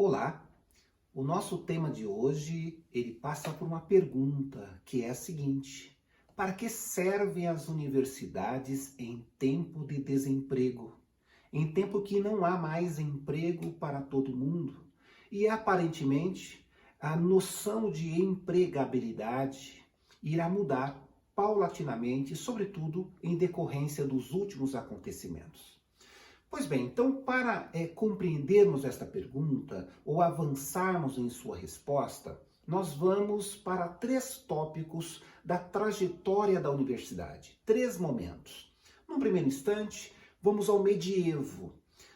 Olá, o nosso tema de hoje, ele passa por uma pergunta, que é a seguinte: para que servem as universidades em tempo de desemprego? Em tempo que não há mais emprego para todo mundo? E aparentemente, a noção de empregabilidade irá mudar paulatinamente, sobretudo em decorrência dos últimos acontecimentos. Pois bem, então para compreendermos esta pergunta ou avançarmos em sua resposta, nós vamos para três tópicos da trajetória da universidade, três momentos. No primeiro instante, vamos ao medievo.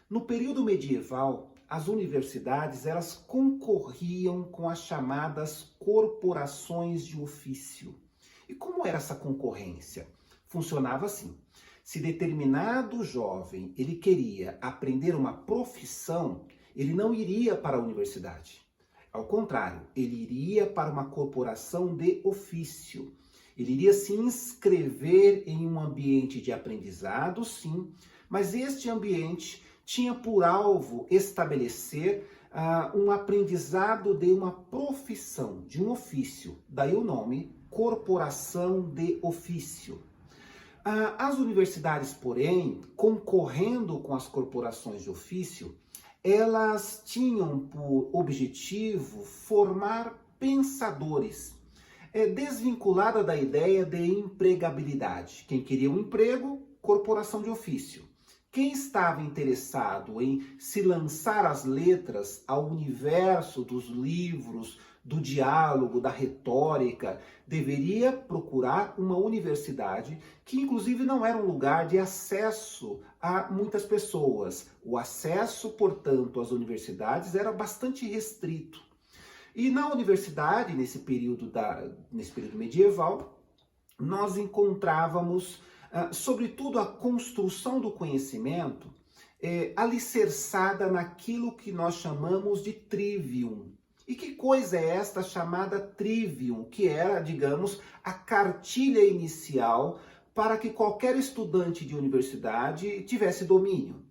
No período medieval, as universidades elas concorriam com as chamadas corporações de ofício. E como era essa concorrência? Funcionava assim. Se determinado jovem ele queria aprender uma profissão, ele não iria para a universidade. Ao contrário, ele iria para uma corporação de ofício. Ele iria se inscrever em um ambiente de aprendizado, sim, mas este ambiente tinha por alvo estabelecer um aprendizado de uma profissão, de um ofício. Daí o nome, corporação de ofício. As universidades, porém, concorrendo com as corporações de ofício, elas tinham por objetivo formar pensadores, desvinculada da ideia de empregabilidade. Quem queria um emprego, corporação de ofício. Quem estava interessado em se lançar às letras, ao universo dos livros, do diálogo, da retórica, deveria procurar uma universidade que inclusive não era um lugar de acesso a muitas pessoas. O acesso, portanto, às universidades era bastante restrito. E na universidade, nesse período medieval, nós encontrávamos, sobretudo, a construção do conhecimento alicerçada naquilo que nós chamamos de trivium. E que coisa é esta chamada trivium, que era, digamos, a cartilha inicial para que qualquer estudante de universidade tivesse domínio?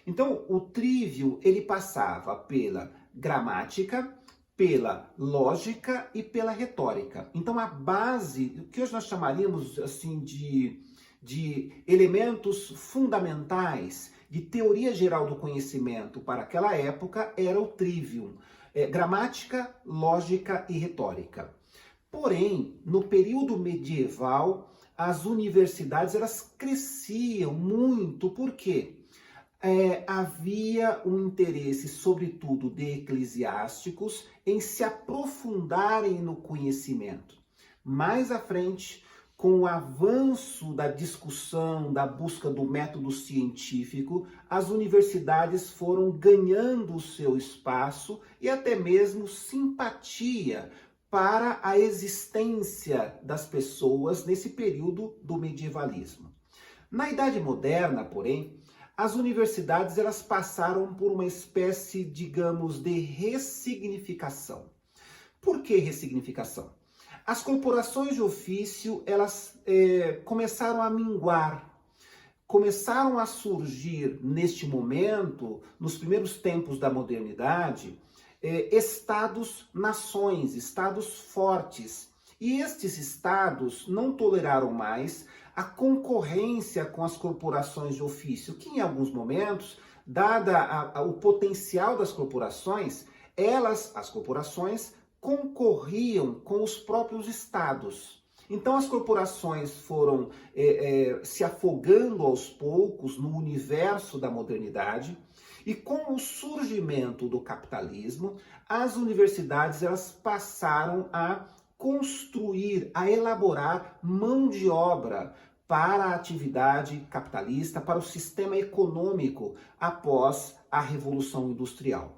Então, o trivium, ele passava pela gramática, pela lógica e pela retórica. Então, a base, o que hoje nós chamaríamos assim de elementos fundamentais de teoria geral do conhecimento para aquela época era o trivium. Gramática, lógica e retórica. Porém, no período medieval, as universidades elas cresciam muito, porque havia um interesse, sobretudo de eclesiásticos, em se aprofundarem no conhecimento. Mais à frente, com o avanço da discussão, da busca do método científico, as universidades foram ganhando o seu espaço e até mesmo simpatia para a existência das pessoas nesse período do medievalismo. Na Idade Moderna, porém, as universidades elas passaram por uma espécie, digamos, de ressignificação. Por que ressignificação? As corporações de ofício, elas começaram a minguar, começaram a surgir neste momento, nos primeiros tempos da modernidade, estados-nações, estados fortes. E estes estados não toleraram mais a concorrência com as corporações de ofício, que em alguns momentos, dada o potencial das corporações, as corporações, concorriam com os próprios estados. Então as corporações foram se afogando aos poucos no universo da modernidade e com o surgimento do capitalismo, as universidades elas passaram a construir, a elaborar mão de obra para a atividade capitalista, para o sistema econômico após a Revolução Industrial.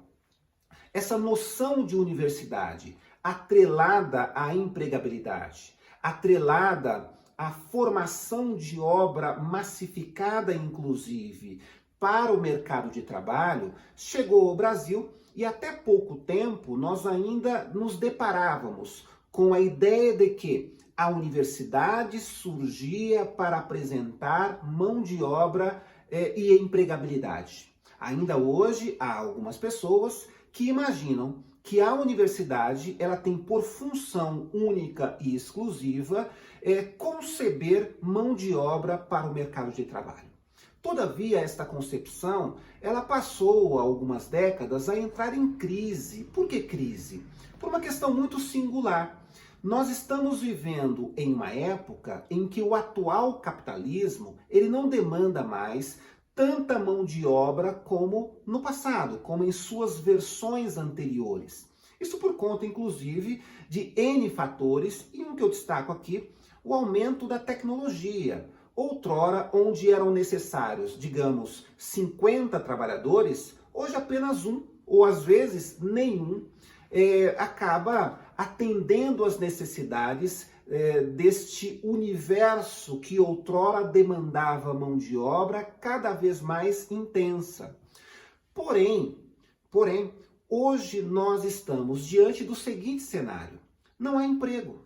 Essa noção de universidade atrelada à empregabilidade, atrelada à formação de obra massificada, inclusive, para o mercado de trabalho, chegou ao Brasil e até pouco tempo nós ainda nos deparávamos com a ideia de que a universidade surgia para apresentar mão de obra e empregabilidade. Ainda hoje há algumas pessoas que imaginam que a universidade ela tem por função única e exclusiva conceber mão de obra para o mercado de trabalho. Todavia, esta concepção, ela passou há algumas décadas a entrar em crise. Por que crise? Por uma questão muito singular. Nós estamos vivendo em uma época em que o atual capitalismo, ele não demanda mais tanta mão de obra como no passado, como em suas versões anteriores. Isso por conta, inclusive, de N fatores, e um que eu destaco aqui, o aumento da tecnologia. Outrora, onde eram necessários, digamos, 50 trabalhadores, hoje apenas um, ou às vezes nenhum, acaba atendendo às necessidades deste universo que outrora demandava mão de obra cada vez mais intensa. Porém, hoje nós estamos diante do seguinte cenário: não há emprego.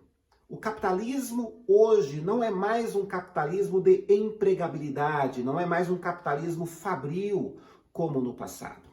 O capitalismo hoje não é mais um capitalismo de empregabilidade, não é mais um capitalismo fabril como no passado.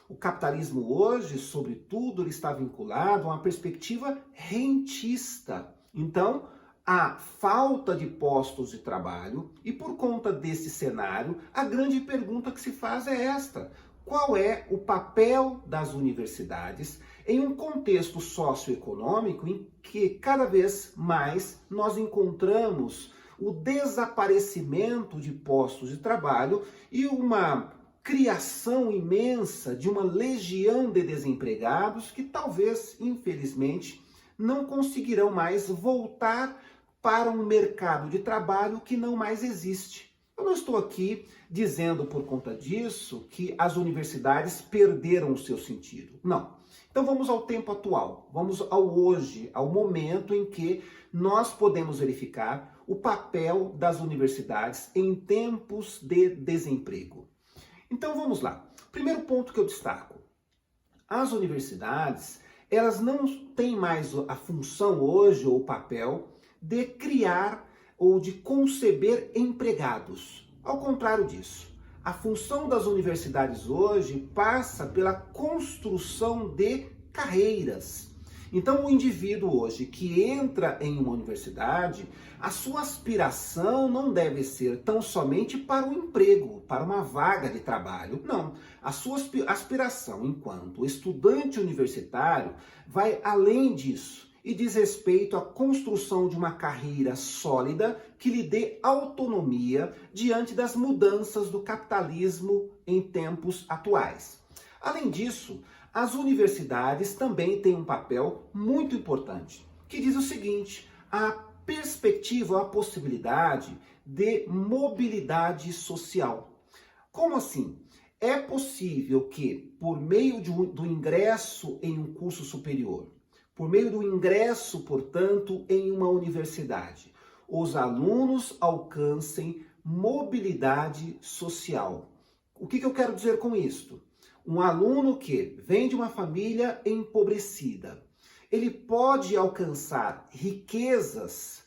O capitalismo hoje, sobretudo, ele está vinculado a uma perspectiva rentista. Então, há falta de postos de trabalho e por conta desse cenário, a grande pergunta que se faz é esta: qual é o papel das universidades em um contexto socioeconômico em que cada vez mais nós encontramos o desaparecimento de postos de trabalho e uma criação imensa de uma legião de desempregados que talvez, infelizmente, não conseguirão mais voltar para um mercado de trabalho que não mais existe. Eu não estou aqui dizendo por conta disso que as universidades perderam o seu sentido. Não. Então vamos ao tempo atual, vamos ao hoje, ao momento em que nós podemos verificar o papel das universidades em tempos de desemprego. Então vamos lá. Primeiro ponto que eu destaco: as universidades, elas não têm mais a função hoje ou o papel de criar ou de conceber empregados. Ao contrário disso, a função das universidades hoje passa pela construção de carreiras. Então, o indivíduo hoje que entra em uma universidade, a sua aspiração não deve ser tão somente para o emprego, para uma vaga de trabalho. Não. A sua aspiração enquanto estudante universitário vai além disso e diz respeito à construção de uma carreira sólida que lhe dê autonomia diante das mudanças do capitalismo em tempos atuais. Além disso, as universidades também têm um papel muito importante, que diz o seguinte: a perspectiva, a possibilidade de mobilidade social. Como assim? É possível que, por meio do ingresso em um curso superior, por meio do ingresso, portanto, em uma universidade, os alunos alcancem mobilidade social. O que eu quero dizer com isto? Um aluno que vem de uma família empobrecida, ele pode alcançar riquezas,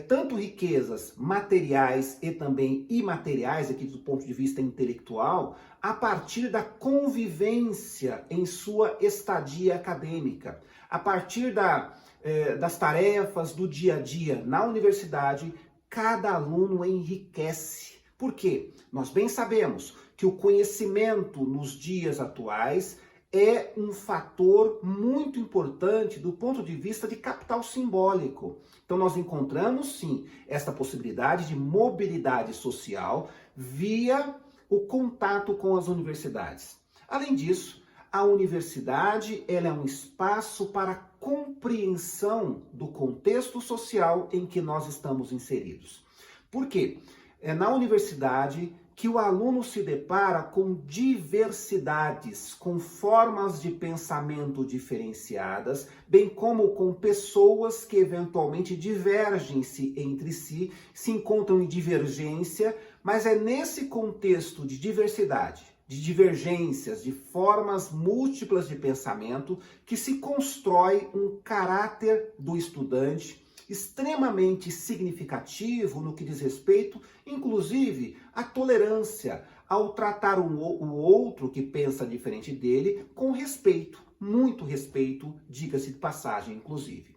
tanto riquezas materiais e também imateriais, aqui do ponto de vista intelectual, a partir da convivência em sua estadia acadêmica, a partir das tarefas do dia a dia na universidade. Cada aluno enriquece. Por quê? Nós bem sabemos que o conhecimento nos dias atuais é um fator muito importante do ponto de vista de capital simbólico. Então nós encontramos sim esta possibilidade de mobilidade social via o contato com as universidades. Além disso, a universidade ela é um espaço para compreensão do contexto social em que nós estamos inseridos. Por quê? É na universidade que o aluno se depara com diversidades, com formas de pensamento diferenciadas, bem como com pessoas que eventualmente divergem-se entre si, se encontram em divergência, mas é nesse contexto de diversidade, de divergências, de formas múltiplas de pensamento, que se constrói um caráter do estudante extremamente significativo no que diz respeito, inclusive, à tolerância, ao tratar o outro que pensa diferente dele com respeito, muito respeito, diga-se de passagem, inclusive.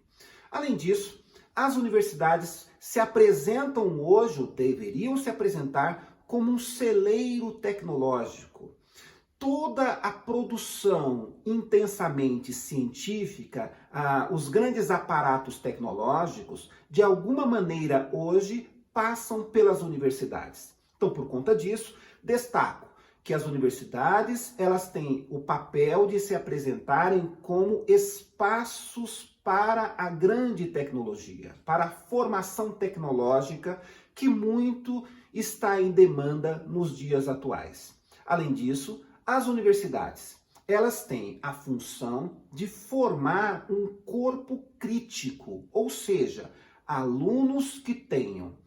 Além disso, as universidades se apresentam hoje, ou deveriam se apresentar, como um celeiro tecnológico. Toda a produção intensamente científica, os grandes aparatos tecnológicos, de alguma maneira hoje passam pelas universidades. Então, por conta disso, destaco que as universidades elas têm o papel de se apresentarem como espaços para a grande tecnologia, para a formação tecnológica que muito está em demanda nos dias atuais. Além disso, as universidades, elas têm a função de formar um corpo crítico, ou seja, alunos que tenham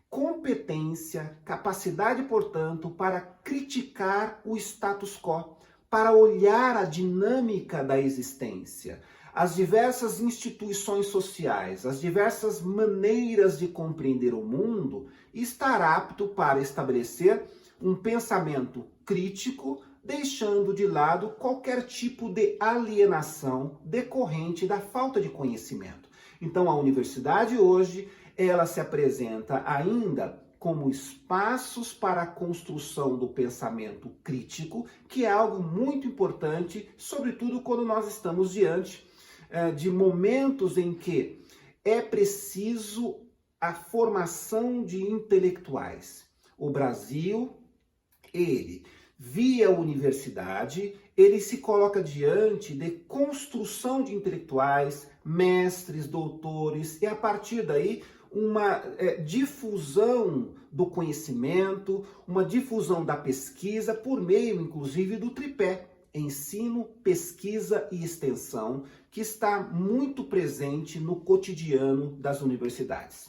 competência, capacidade, portanto, para criticar o status quo, para olhar a dinâmica da existência, as diversas instituições sociais, as diversas maneiras de compreender o mundo e estar apto para estabelecer um pensamento crítico, deixando de lado qualquer tipo de alienação decorrente da falta de conhecimento. Então, a universidade hoje, ela se apresenta ainda como espaços para a construção do pensamento crítico, que é algo muito importante, sobretudo quando nós estamos diante de momentos em que é preciso a formação de intelectuais. O Brasil, ele, via universidade, ele se coloca diante de construção de intelectuais, mestres, doutores, e a partir daí uma difusão do conhecimento, uma difusão da pesquisa por meio, inclusive, do tripé ensino, pesquisa e extensão, que está muito presente no cotidiano das universidades.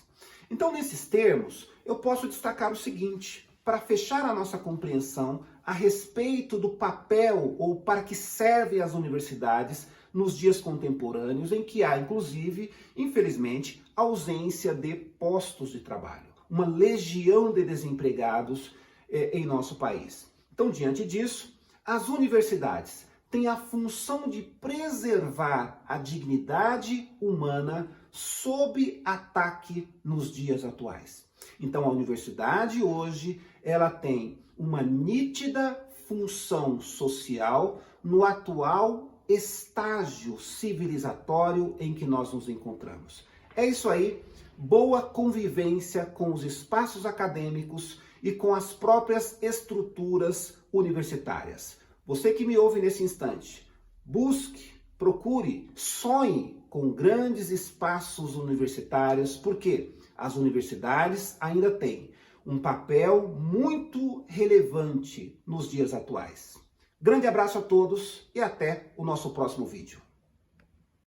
Então, nesses termos, eu posso destacar o seguinte, para fechar a nossa compreensão a respeito do papel ou para que servem as universidades nos dias contemporâneos, em que há, inclusive, infelizmente, ausência de postos de trabalho, uma legião de desempregados em nosso país. Então, diante disso, as universidades têm a função de preservar a dignidade humana sob ataque nos dias atuais. Então, a universidade hoje, ela tem uma nítida função social no atual estágio civilizatório em que nós nos encontramos. É isso aí, boa convivência com os espaços acadêmicos e com as próprias estruturas universitárias. Você que me ouve nesse instante, busque, procure, sonhe com grandes espaços universitários, porque as universidades ainda têm um papel muito relevante nos dias atuais. Grande abraço a todos e até o nosso próximo vídeo.